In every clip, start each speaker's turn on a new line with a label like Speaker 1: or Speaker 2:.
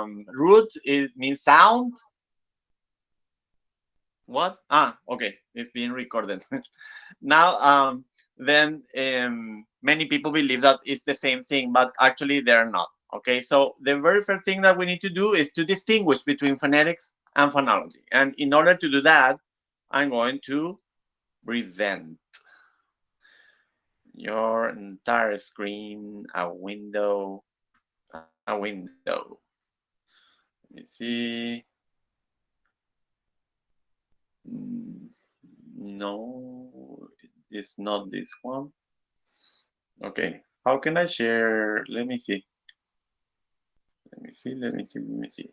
Speaker 1: root, it means sound. What? Ah, okay, it's being recorded. Now, then many people believe that it's the same thing, but actually they're not. Okay, so the very first thing that we need to do is to distinguish between phonetics and phonology. And in order to do that, I'm going to present your entire screen, a window, a window. Let me see. Mm, No, it's not this one. Okay, how can I share? Let me see. Let me see. Let me see. Let me see.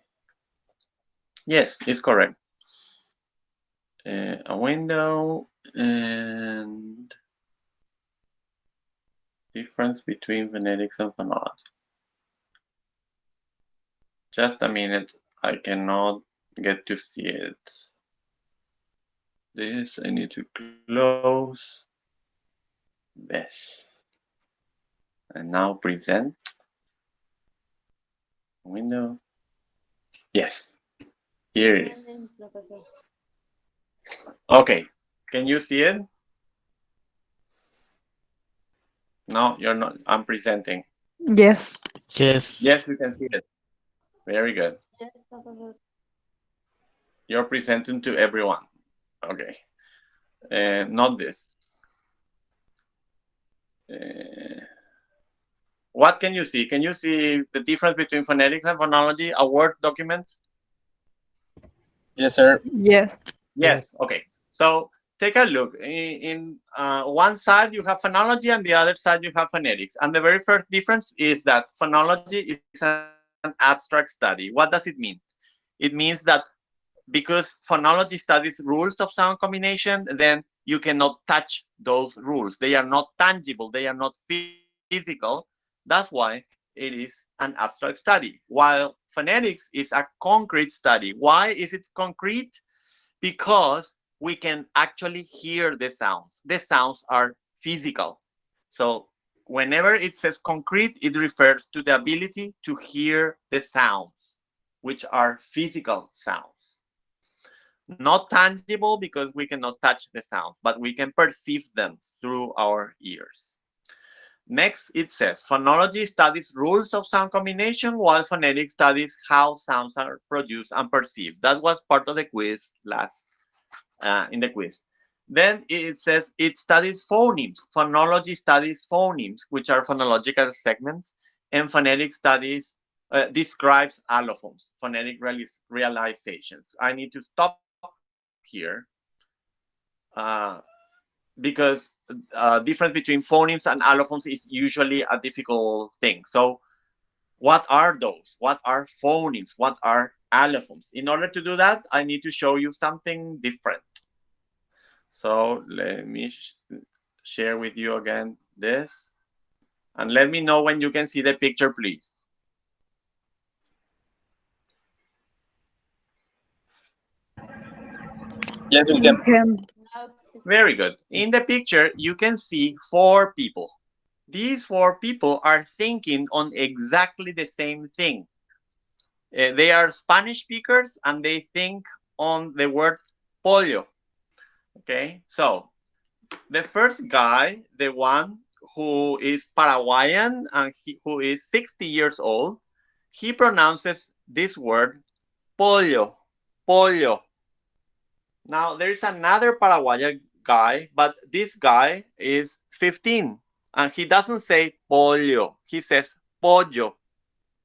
Speaker 1: Yes, it's correct. A window and difference between phonetics and phonology. Just a minute. I cannot get to see it. This I need to close. This. And now present window. Yes, here it is. Okay, can you see it? No, you're not. I'm presenting.
Speaker 2: Yes.
Speaker 1: Yes,
Speaker 3: Yes.
Speaker 1: you can see it. Very good. You're presenting to everyone. Okay. Not this. Uh, what can you see? Can you see the difference between phonetics and phonology? A Word document?
Speaker 3: Yes, sir.
Speaker 2: Yes.
Speaker 1: Yes. Okay. So take a look. In one side you have phonology, and the other side you have phonetics. And the very first difference is that phonology is an abstract study. What does it mean? It means that because phonology studies rules of sound combination, then you cannot touch those rules. They are not tangible, they are not physical. That's why it is an abstract study. While phonetics is a concrete study. Why is it concrete? Because we can actually hear the sounds. The sounds are physical. So whenever it says concrete, it refers to the ability to hear the sounds, which are physical sounds. Not tangible because we cannot touch the sounds, but we can perceive them through our ears. Next, it says phonology studies rules of sound combination, while phonetics studies how sounds are produced and perceived. That was part of the quiz last in the quiz. Then it says it studies phonemes. Phonology studies phonemes, which are phonological segments, and phonetics studies describes allophones, phonetic realizations. I need to stop here uh, because difference between phonemes and allophones is usually a difficult thing. So what are those? What are phonemes? What are allophones? In order to do that, I need to show you something different. So let me share with you again this. And let me know when you can see the picture, please.
Speaker 3: Yes, we
Speaker 2: We
Speaker 3: can.
Speaker 2: can.
Speaker 1: Very good. In the picture, you can see four people. These four people are thinking on exactly the same thing. They are Spanish speakers and they think on the word pollo. Okay, so the first guy, the one who is Paraguayan and who is 60 years old, he pronounces this word pollo, pollo. Now there is another Paraguayan guy, but this guy is 15 and he doesn't say pollo, he says pollo,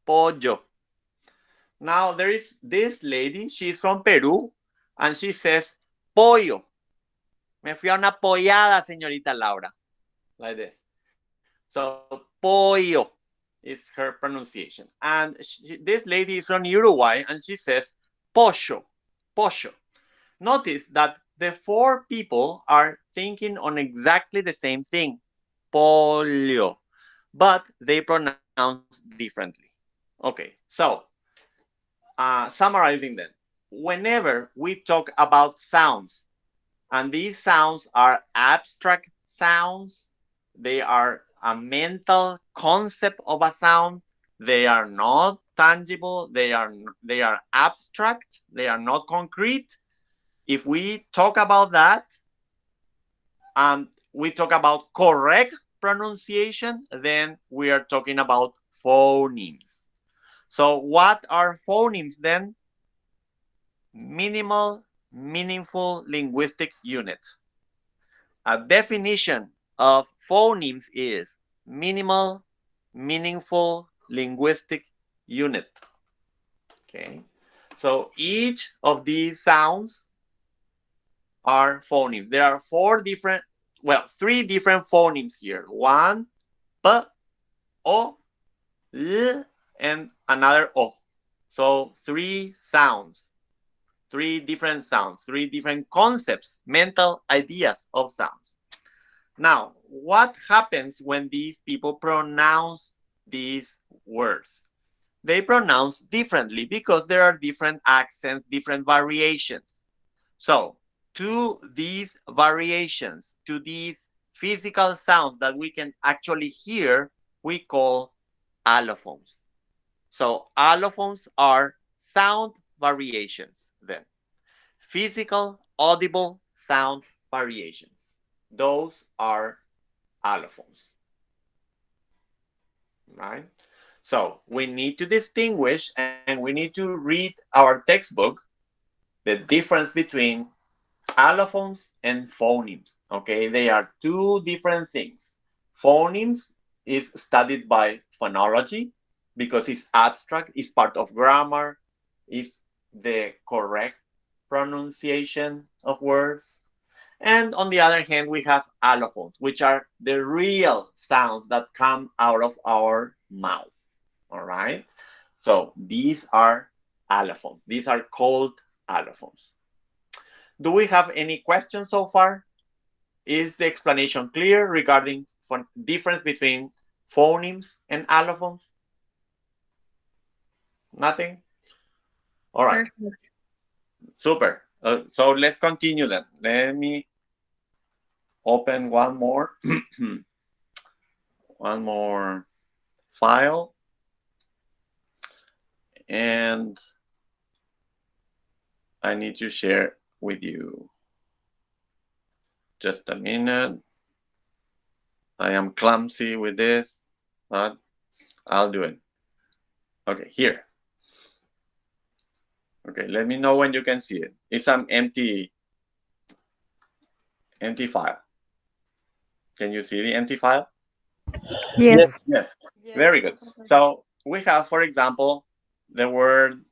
Speaker 1: pollo. Now there is this lady, she's from Peru, and she says pollo. Me fui a una pollada, señorita Laura. Like this. So pollo is her pronunciation. And this lady is from Uruguay, and she says pollo, pollo. Notice that the four people are thinking on exactly the same thing, pollo, but they pronounce differently. Okay, so summarizing then, whenever we talk about sounds, and these sounds are abstract sounds, they are a mental concept of a sound. They are not tangible. They are abstract. They are not concrete. If we talk about that, and we talk about correct pronunciation, then we are talking about phonemes. So what are phonemes then? Minimal, meaningful linguistic units. A definition of phonemes is minimal, meaningful linguistic unit. Okay. So each of these sounds are phonemes. There are three different phonemes here. One, P, O, L, and another O. So three different sounds, three different concepts, mental ideas of sounds. Now, what happens when these people pronounce these words? They pronounce differently because there are different accents, different variations. So, to these variations, to these physical sounds that we can actually hear, we call allophones. So, allophones are sound variations then. Physical, audible sound variations. Those are allophones, right? So we need to distinguish and we need to read our textbook the difference between allophones and phonemes. Okay, they are two different things. Phonemes is studied by phonology because it's abstract, it's part of grammar, it's the correct pronunciation of words. And on the other hand, we have allophones, which are the real sounds that come out of our mouth. All right. So these are allophones. These are called allophones. Do we have any questions so far? Is the explanation clear regarding difference between phonemes and allophones? Nothing? All right.
Speaker 2: Perfect.
Speaker 1: Super. So let's continue then. Let me open one more, one more file, and I need to share with you. Just a minute. I am clumsy with this, but I'll do it. Okay, here. Okay, let me know when you can see it. It's an empty file. Can you see the empty file?
Speaker 3: Yes.
Speaker 2: Yes.
Speaker 1: Yes.
Speaker 2: Yes.
Speaker 1: Very good. So we have, for example, the word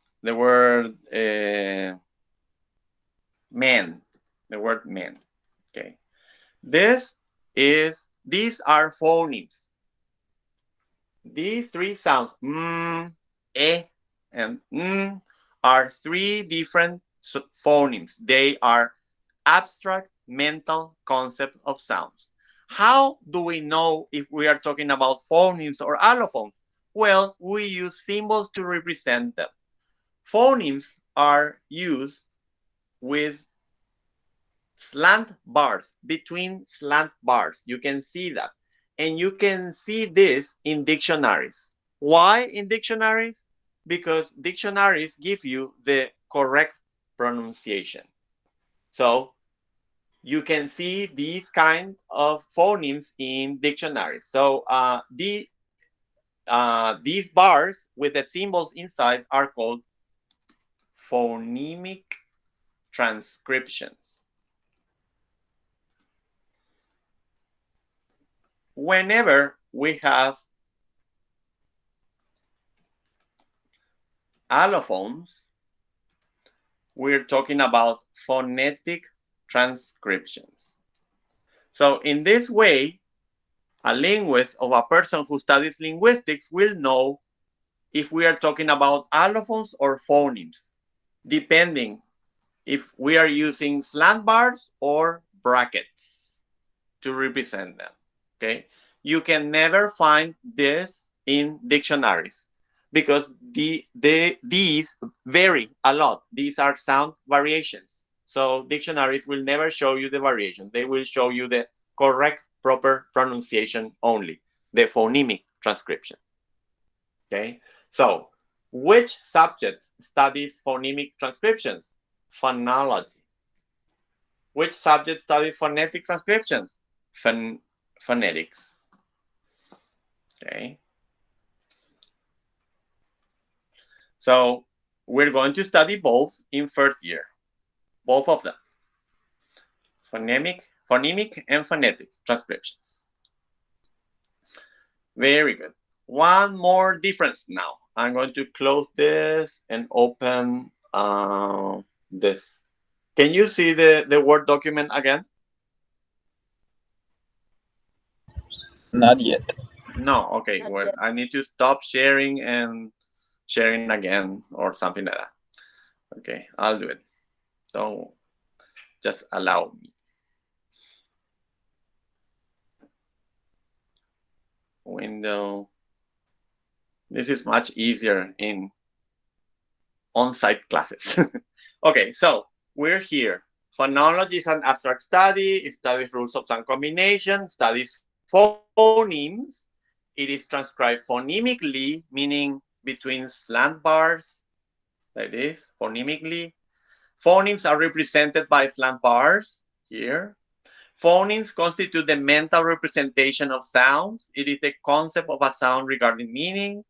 Speaker 1: man. The word man. Okay. These are phonemes. These three sounds, and are three different phonemes. They are abstract mental concept of sounds. How do we know if we are talking about phonemes or allophones? Well, we use symbols to represent them. Phonemes are used with slant bars, between slant bars. You can see that. And you can see this in dictionaries. Why in dictionaries? Because dictionaries give you the correct pronunciation. So you can see these kind of phonemes in dictionaries. So these bars with the symbols inside are called phonemic transcriptions. Whenever we have allophones, we're talking about phonetic transcriptions. So in this way, a linguist or a person who studies linguistics will know if we are talking about allophones or phonemes, depending if we are using slant bars or brackets to represent them. Okay, you can never find this in dictionaries because these vary a lot. These are sound variations. So dictionaries will never show you the variation. They will show you the correct, proper pronunciation only, the phonemic transcription. Okay, so which subject studies phonemic transcriptions? Phonology. Which subject studies phonetic transcriptions? Phonetics. Okay, so we're going to study both in first year, both of them, phonemic and phonetic transcriptions. Very good. One more difference now. I'm going to close this and open this. Can you see the Word document again?
Speaker 3: Not yet.
Speaker 1: No, okay.
Speaker 2: Not
Speaker 1: Well,
Speaker 2: yet.
Speaker 1: I need to stop sharing and sharing again or something like that. Okay, I'll do it. So just allow me. Window. This is much easier in on-site classes. Okay, so we're here. Phonology is an abstract study. It studies rules of sound combination, studies phonemes. It is transcribed phonemically, meaning between slant bars, like this, phonemically. Phonemes are represented by slant bars here. Phonemes constitute the mental representation of sounds. It is the concept of a sound regarding meaning.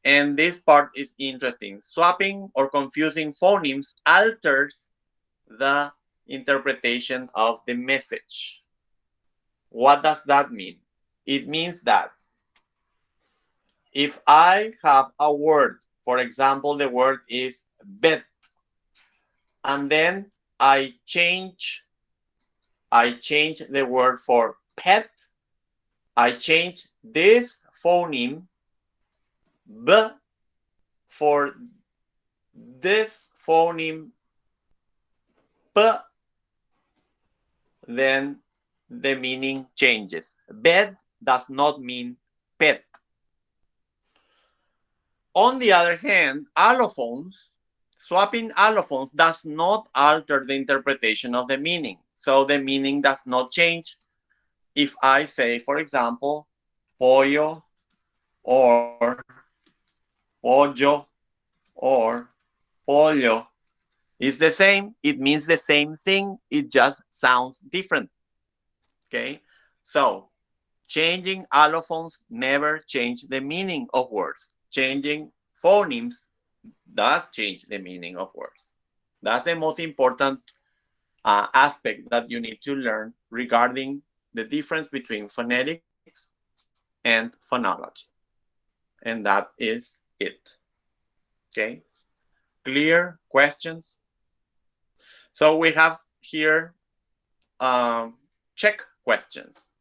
Speaker 1: And this part is interesting. Swapping or confusing phonemes alters the interpretation of the message. What does that mean? It means that if I have a word, for example, the word is bed, and then I change the word for pet, I change this phoneme b for this phoneme p, then the meaning changes. Bed does not mean pet. On the other hand, allophones, swapping allophones does not alter the interpretation of the meaning. So the meaning does not change. If I say, for example, pollo or pollo or pollo, it's the same. It means the same thing. It just sounds different. Okay. So changing allophones never change the meaning of words. Changing phonemes does change the meaning of words. That's the most important aspect that you need to learn regarding the difference between phonetics and phonology. And that is it. Okay. Clear questions? So we have here check questions.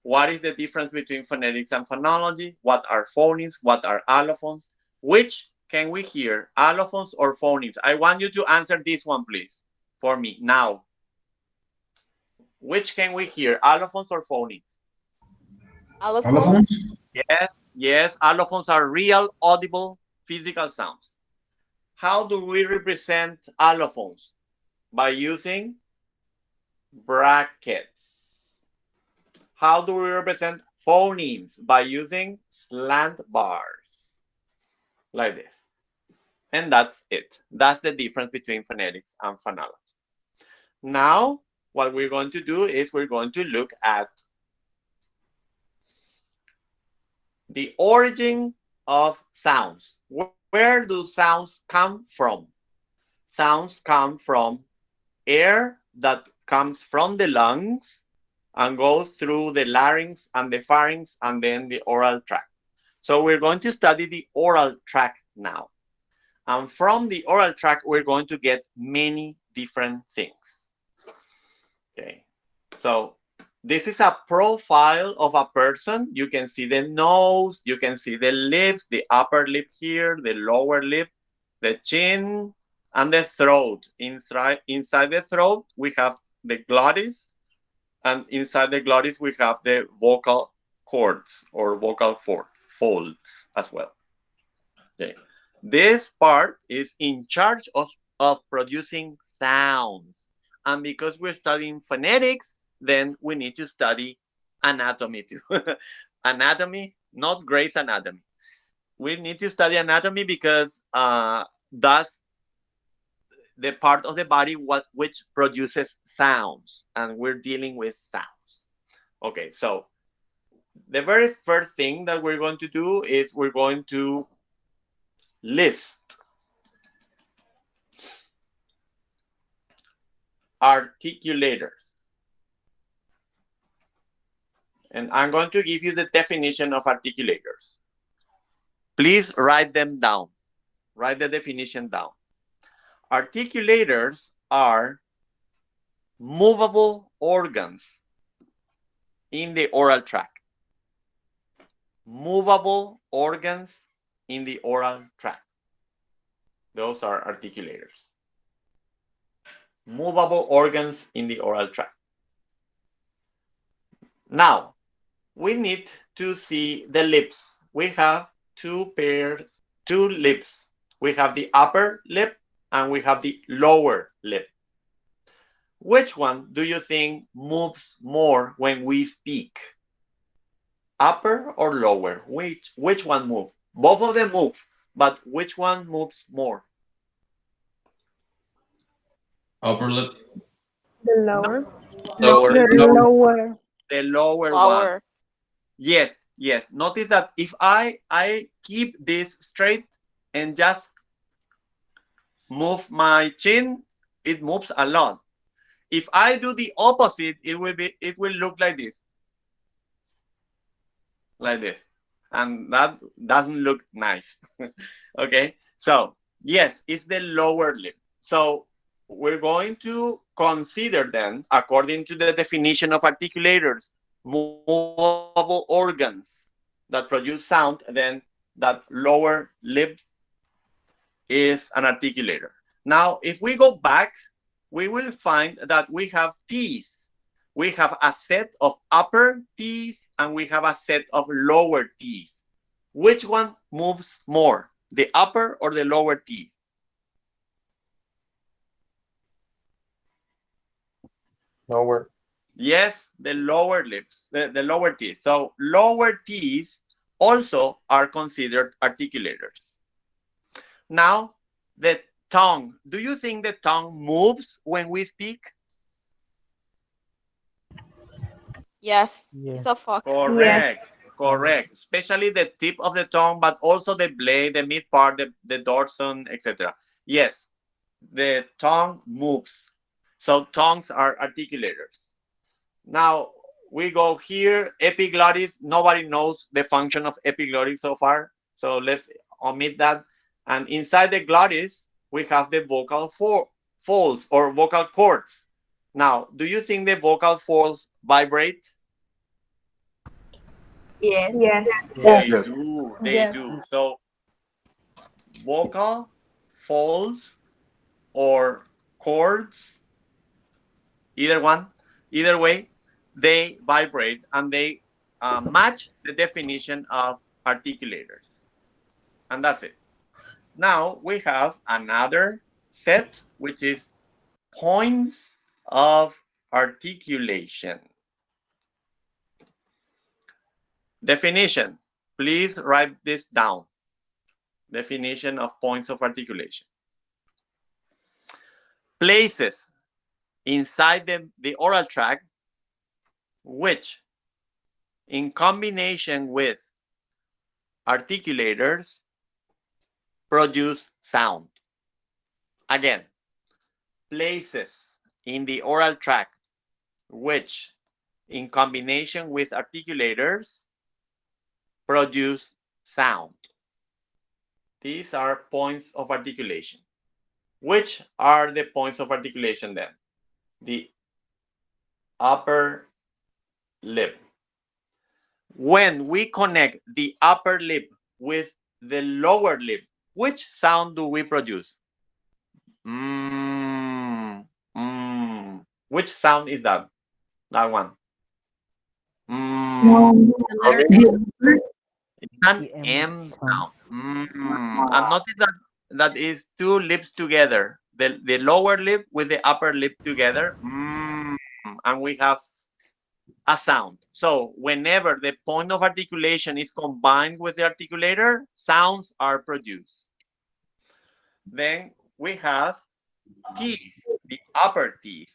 Speaker 1: What is the difference between phonetics and phonology? What are phonemes? What are allophones? Which can we hear, allophones or phonemes? I want you to answer this one, please, for me now. Which can we hear, allophones or phonemes?
Speaker 2: Allophones?
Speaker 3: Allophones?
Speaker 1: Yes, yes, allophones are real, audible, physical sounds. How do we represent allophones? By using brackets. How do we represent phonemes? By using slant bars, like this. And that's it. That's the difference between phonetics and phonology. Now, what we're going to do is we're going to look at the origin of sounds. Where do sounds come from? Sounds come from air that comes from the lungs and goes through the larynx and the pharynx and then the oral tract. So we're going to study the oral tract now. And from the oral tract, we're going to get many different things. Okay. So this is a profile of a person. You can see the nose, you can see the lips, the upper lip here, the lower lip, the chin, and the throat. Inside the throat, we have the glottis, and inside the glottis, we have the vocal cords or vocal folds as well. Okay. This part is in charge of producing sounds. And because we're studying phonetics, then we need to study anatomy too. Anatomy, not Grey's Anatomy. we need to study anatomy because that's the part of the body which produces sounds, and we're dealing with sounds. Okay, so the very first thing that we're going to do is we're going to list articulators. And I'm going to give you the definition of articulators. Please write them down. Write the definition down. Articulators are movable organs in the oral tract. Movable organs in the oral tract. Those are articulators. Movable organs in the oral tract. Now, we need to see the lips. We have two lips. We have the upper lip and we have the lower lip. Which one do you think moves more when we speak? Upper or lower? Which one moves? Both of them move, but which one moves more?
Speaker 2: Upper lip.
Speaker 4: The
Speaker 1: No,
Speaker 4: lower.
Speaker 1: no,
Speaker 3: Lower.
Speaker 4: The lower.
Speaker 1: the lower one.
Speaker 5: Lower.
Speaker 1: Yes, yes. Notice that if I keep this straight and just move my chin, it moves a lot. If I do the opposite, it will look like this, and that doesn't look nice. Okay, so yes, it's the lower lip. So we're going to consider then, according to the definition of articulators, movable organs that produce sound, then that lower lip is an articulator. Now, if we go back, we will find that we have teeth. We have a set of upper teeth and we have a set of lower teeth. Which one moves more, the upper or the lower teeth?
Speaker 3: Lower.
Speaker 1: Yes, the lower lips, the lower teeth. So lower teeth also are considered articulators. Now, the tongue. Do you think the tongue moves when we speak?
Speaker 5: Yes.
Speaker 4: Yes.
Speaker 5: It's a fuck.
Speaker 1: Correct.
Speaker 4: Yes.
Speaker 1: Correct. Especially the tip of the tongue, but also the blade, the mid part, the dorsum, etc. Yes, the tongue moves. So tongues are articulators. Now we go here, epiglottis. Nobody knows the function of epiglottis so far. So let's omit that. And inside the glottis, we have the vocal folds or vocal cords. Now, do you think the vocal folds vibrate?
Speaker 5: Yes.
Speaker 4: Yes.
Speaker 1: They
Speaker 3: Yes.
Speaker 1: do. They
Speaker 4: Yes.
Speaker 1: do. So vocal folds or chords, either one, either way, they vibrate and they match the definition of articulators. And that's it. Now we have another set, which is points of articulation. Definition. Please write this down. Definition of points of articulation. Places inside the oral tract which, in combination with articulators, produce sound. Again, places in the oral tract which, in combination with articulators, produce sound. These are points of articulation. Which are the points of articulation then? The upper lip. When we connect the upper lip with the lower lip, which sound do we produce? Mm, Which sound is that? That one.
Speaker 5: The letter M.
Speaker 1: It's an
Speaker 4: The M
Speaker 1: M
Speaker 4: sound.
Speaker 1: sound. And notice that is two lips together. The lower lip with the upper lip together. And we have a sound. So whenever the point of articulation is combined with the articulator, sounds are produced. Then we have teeth, the upper teeth.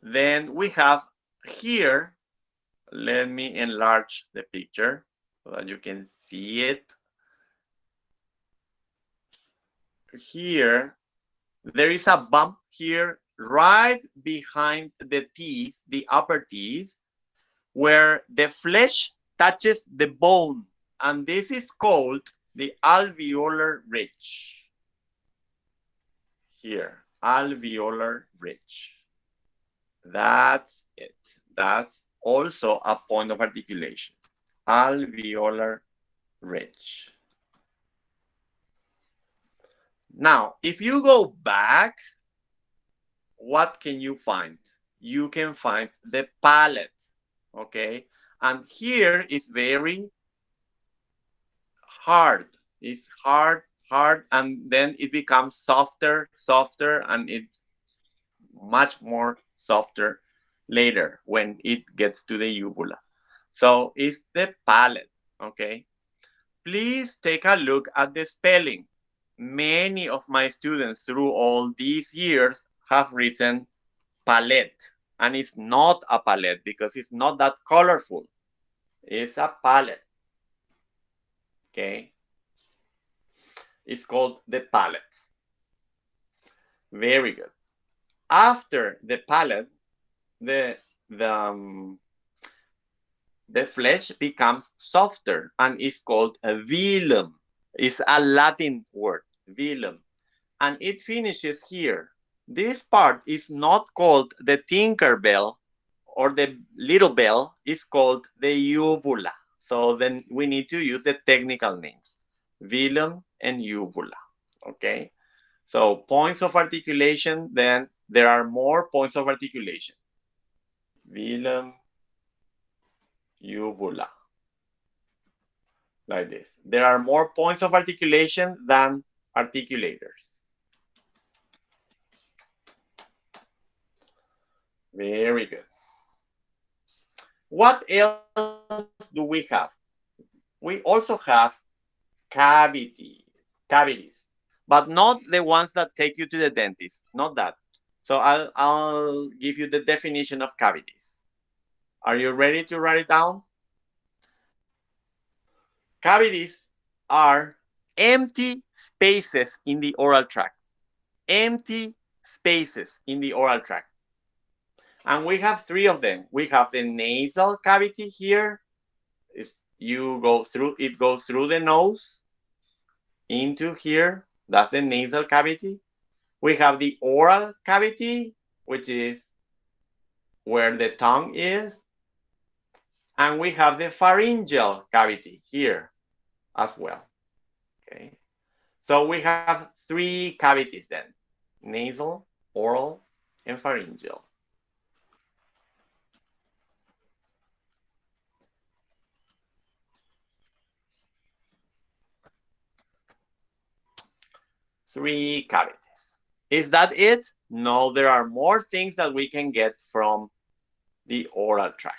Speaker 1: Then we have here, let me enlarge the picture so that you can see it. Here, there is a bump here right behind the teeth, the upper teeth, where the flesh touches the bone, and this is called the alveolar ridge. Here, alveolar ridge. That's it. That's also a point of articulation. Alveolar ridge. Now, if you go back, what can you find? You can find the palate, okay? And here is very hard. It's hard, and then it becomes softer, and it's much more softer later when it gets to the uvula. So it's the palate, okay? Please take a look at the spelling. Many of my students through all these years have written palette, and it's not a palette because it's not that colorful. It's a palette, okay? It's called the palate. Very good. After the palate, the flesh becomes softer and is called a velum. It's a Latin word, velum. And it finishes here. This part is not called the Tinker Bell or the little bell, it's called the uvula. So then we need to use the technical names, velum and uvula, okay? So points of articulation, then there are more points of articulation. Velum, uvula, like this. There are more points of articulation than articulators. Very good. What else do we have? We also have cavities, but not the ones that take you to the dentist, not that. So I'll give you the definition of cavities. Are you ready to write it down? Cavities are empty spaces in the oral tract. Empty spaces in the oral tract. And we have three of them. We have the nasal cavity here. It goes through the nose into here. That's the nasal cavity. We have the oral cavity, which is where the tongue is. And we have the pharyngeal cavity here as well. Okay. So we have three cavities then: nasal, oral, and pharyngeal. Three cavities. Is that it? No, there are more things that we can get from the oral tract.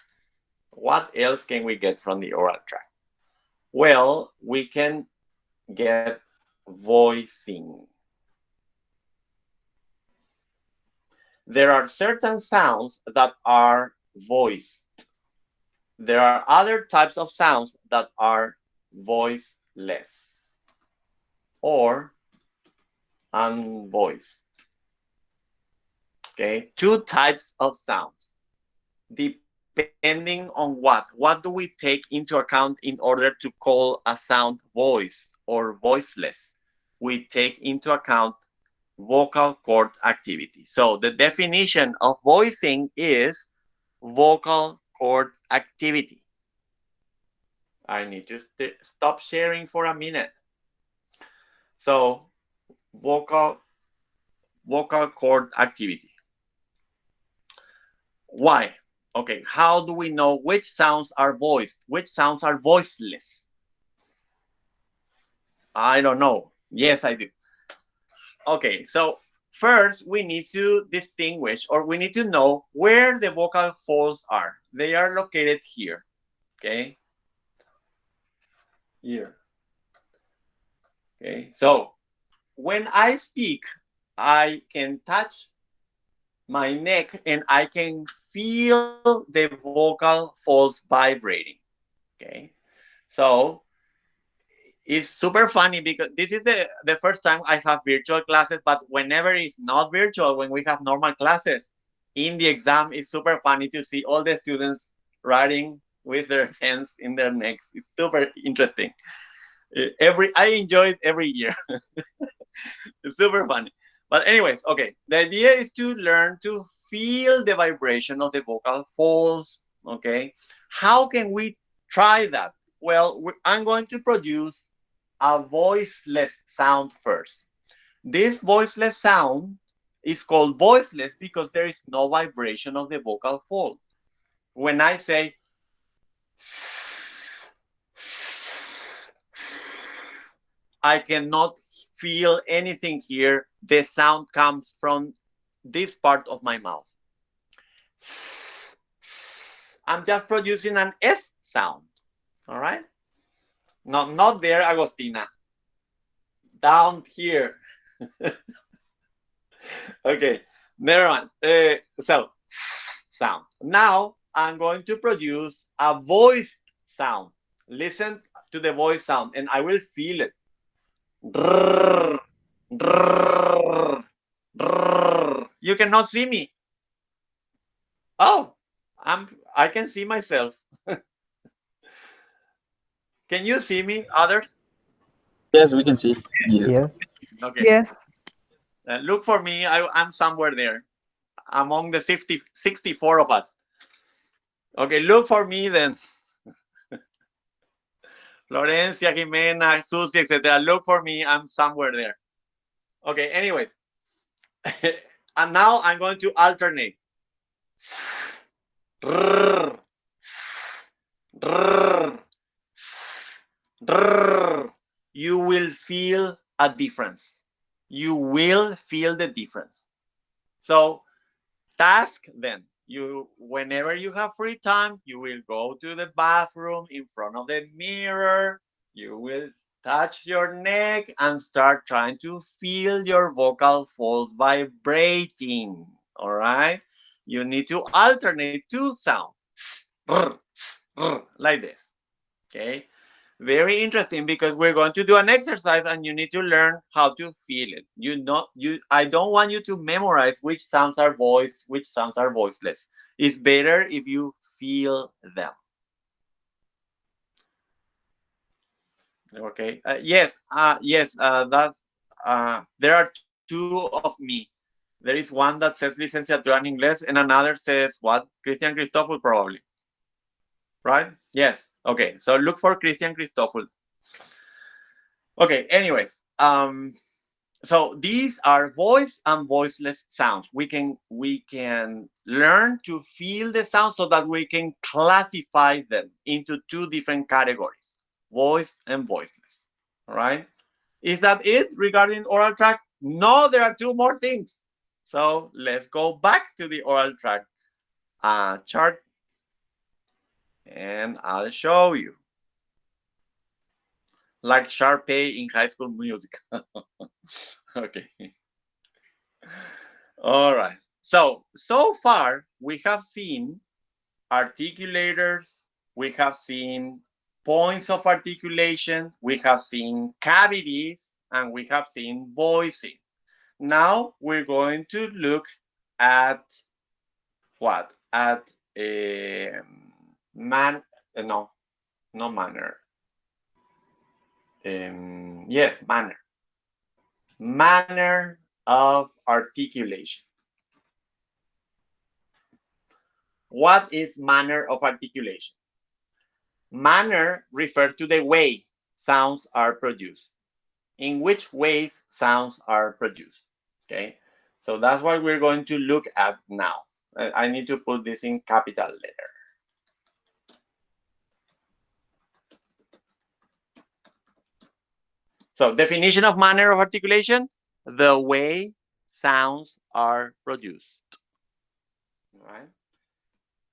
Speaker 1: What else can we get from the oral tract? Well, we can get voicing. There are certain sounds that are voiced. There are other types of sounds that are voiceless or unvoiced. Okay, two types of sounds depending on what. What do we take into account in order to call a sound voice or voiceless? We take into account vocal cord activity. So the definition of voicing is vocal cord activity. I need to stop sharing for a minute. So vocal cord activity. Why? Okay, how do we know which sounds are voiced, which sounds are voiceless? I don't know. Yes, I do. Okay, so first we need to distinguish, or we need to know where the vocal folds are. They are located here, okay? Here. Okay, so when I speak, I can touch my neck and I can feel the vocal folds vibrating. Okay, so it's super funny because this is the first time I have virtual classes, but whenever it's not virtual, when we have normal classes, in the exam, it's super funny to see all the students writing with their hands in their necks. It's super interesting. I enjoy it every year. It's super funny. But anyways, okay. The idea is to learn to feel the vibration of the vocal folds. Okay. How can we try that? Well, I'm going to produce a voiceless sound first. This voiceless sound is called voiceless because there is no vibration of the vocal fold. When I say I cannot feel anything here. The sound comes from this part of my mouth. I'm just producing an S sound. All right? No, not there, Agostina. Down here. Okay, never mind. So, sound. Now, I'm going to produce a voice sound. Listen to the voice sound, and I will feel it. Drrr, drrr, drrr. You cannot see me. Oh, I can see myself. Can you see me, others?
Speaker 6: Yes, we can see.
Speaker 3: Yes.
Speaker 1: Okay.
Speaker 4: Yes.
Speaker 1: Look for me. I'm somewhere there among the 64 of us. Okay, look for me then. Florencia, Jimena, Susie, etc. Look for me. I'm somewhere there. Okay, anyway. And now I'm going to alternate. Drrr, drrr, drrr. You will feel a difference. You will feel the difference. So, task then. Whenever you have free time, you will go to the bathroom in front of the mirror. You will touch your neck and start trying to feel your vocal folds vibrating. All right. You need to alternate two sounds like this. Okay. Very interesting because we're going to do an exercise and you need to learn how to feel it. I don't want you to memorize which sounds are voiced, which sounds are voiceless. It's better if you feel them. Okay. Yes. There are two of me. There is one that says licenciatura en inglés and another says what? Christian Christoffel probably. Right? Yes. Okay. So look for Christian Christoffel. Okay. Anyways, so these are voice and voiceless sounds. We can learn to feel the sound so that we can classify them into two different categories: voice and voiceless. All right. Is that it regarding oral tract? No, there are two more things. So let's go back to the oral tract chart, and I'll show you. Like Sharpay in High School Music. Okay. All right. So far we have seen articulators, we have seen points of articulation, we have seen cavities, and we have seen voicing. Now we're going to look at what? At a no, no manner. Yes, manner. Manner of articulation. What is manner of articulation? Manner refers to the way sounds are produced. In which ways sounds are produced. Okay, so that's what we're going to look at now. I need to put this in capital letter. So definition of manner of articulation: the way sounds are produced. All right?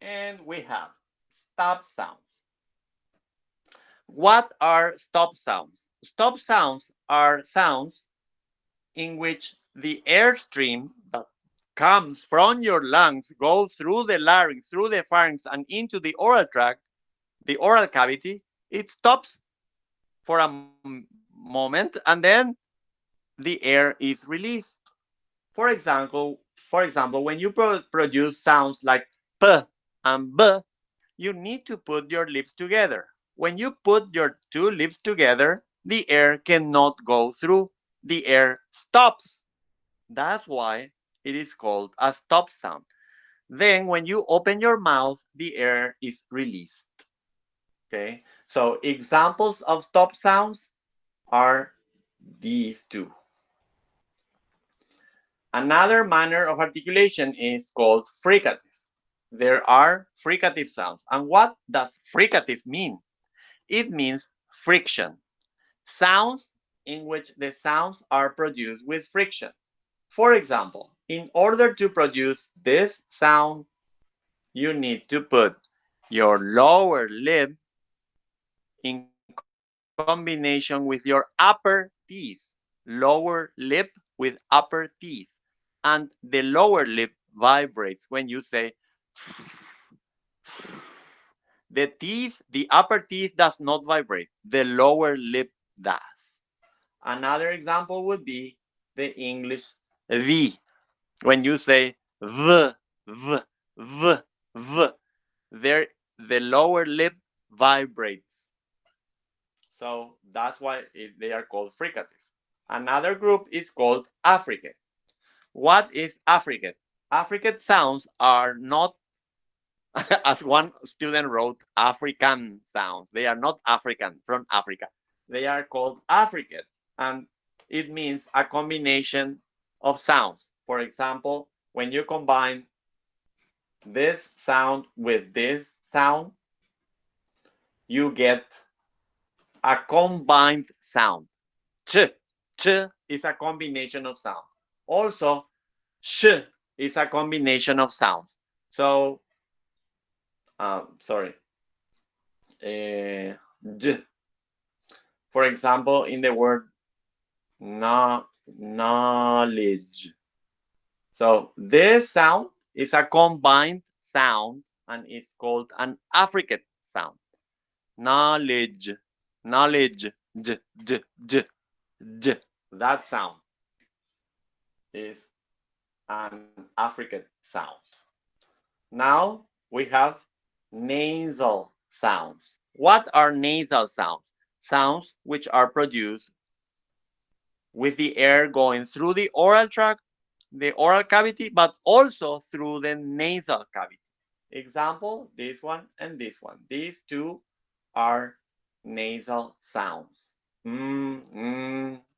Speaker 1: And we have stop sounds. What are stop sounds? Stop sounds are sounds in which the airstream that comes from your lungs goes through the larynx, through the pharynx, and into the oral tract, the oral cavity. It stops for a moment, and then the air is released. For example, when you produce sounds like p and b, you need to put your lips together. When you put your two lips together, the air cannot go through. The air stops. That's why it is called a stop sound. Then when you open your mouth, the air is released. Okay, so examples of stop sounds are these two. Another manner of articulation is called fricatives. There are fricative sounds. And what does fricative mean? It means friction. Sounds in which the sounds are produced with friction. For example, in order to produce this sound, you need to put your lower lip in combination with your upper teeth. Lower lip with upper teeth. And the lower lip vibrates when you say the teeth, the upper teeth does not vibrate. The lower lip does. Another example would be the English V. When you say v, v, v, v, there the lower lip vibrates. So that's why they are called fricatives. Another group is called affricate. What is affricate? Affricate sounds are not, as one student wrote, African sounds. They are not African from Africa. They are called affricate, and it means a combination of sounds. For example, when you combine this sound with this sound, you get a combined sound. Ch, ch is a combination of sound. Also, sh is a combination of sounds. So, sorry, j. For example, in the word knowledge. So this sound is a combined sound and it's called an affricate sound. Knowledge, knowledge, j, j, j, j. That sound is an affricate sound. Now we have nasal sounds. What are nasal sounds? Sounds which are produced with the air going through the oral tract, the oral cavity, but also through the nasal cavity. Example, this one and this one. These two are nasal sounds.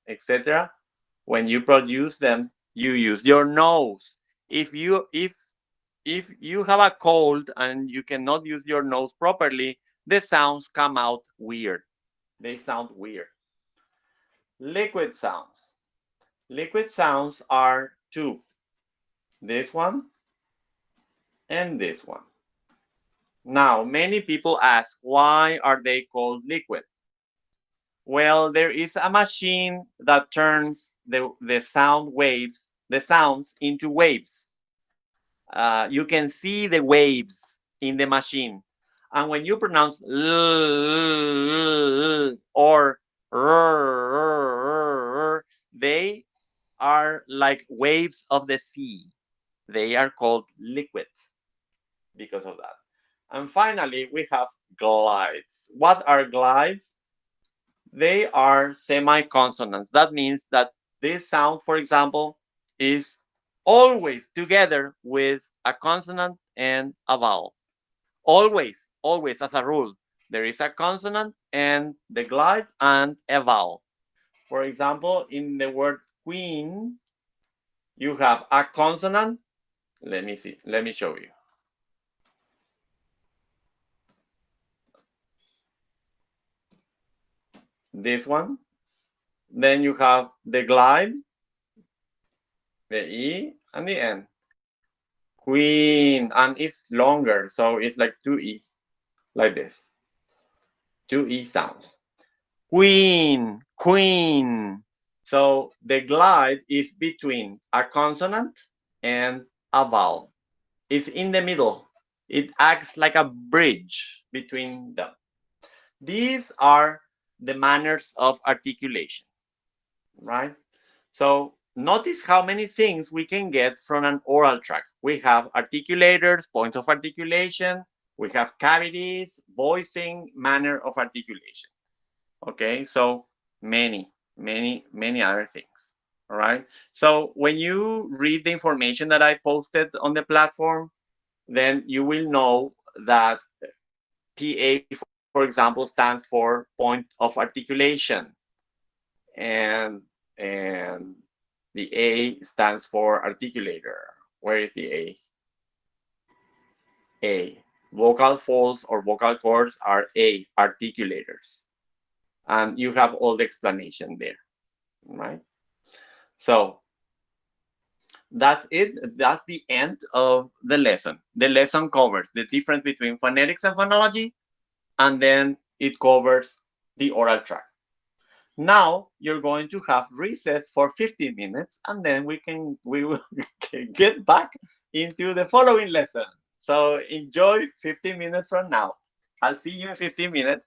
Speaker 1: Etc. When you produce them, you use your nose. If you have a cold and you cannot use your nose properly, the sounds come out weird. They sound weird. Liquid sounds. Liquid sounds are two. This one and this one. Now, many people ask, why are they called liquid? Well, there is a machine that turns the sound waves, the sounds into waves. You can see the waves in the machine. And when you pronounce l or r, they are like waves of the sea. They are called liquids because of that. And finally, we have glides. What are glides? They are semi-consonants. That means that this sound, for example, is always together with a consonant and a vowel. Always, always as a rule. There is a consonant and the glide and a vowel. For example, in the word queen, you have a consonant. Let me see. Let me show you. This one. Then you have the glide. the E and the N. Queen, and it's longer, so it's like 2E, like this. 2E sounds. Queen, queen. So the glide is between a consonant and a vowel. It's in the middle. It acts like a bridge between them. These are the manners of articulation, right? So notice how many things we can get from an oral tract. We have articulators, points of articulation, we have cavities, voicing, manner of articulation. Okay, so many other things. All right. So when you read the information that I posted on the platform, then you will know that PA, for example, stands for point of articulation, and the A stands for articulator. Where is the A? A. Vocal folds or vocal cords are A, articulators. And you have all the explanation there, right? So that's it. That's the end of the lesson. The lesson covers the difference between phonetics and phonology, and then it covers the oral tract. Now you're going to have recess for 15 minutes, and then we will get back into the following lesson. So enjoy 15 minutes from now. I'll see you in 15 minutes.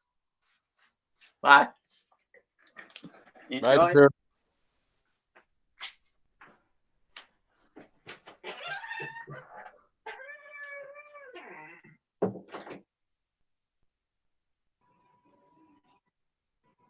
Speaker 1: Bye.
Speaker 3: Right,
Speaker 1: Enjoy.
Speaker 3: teacher.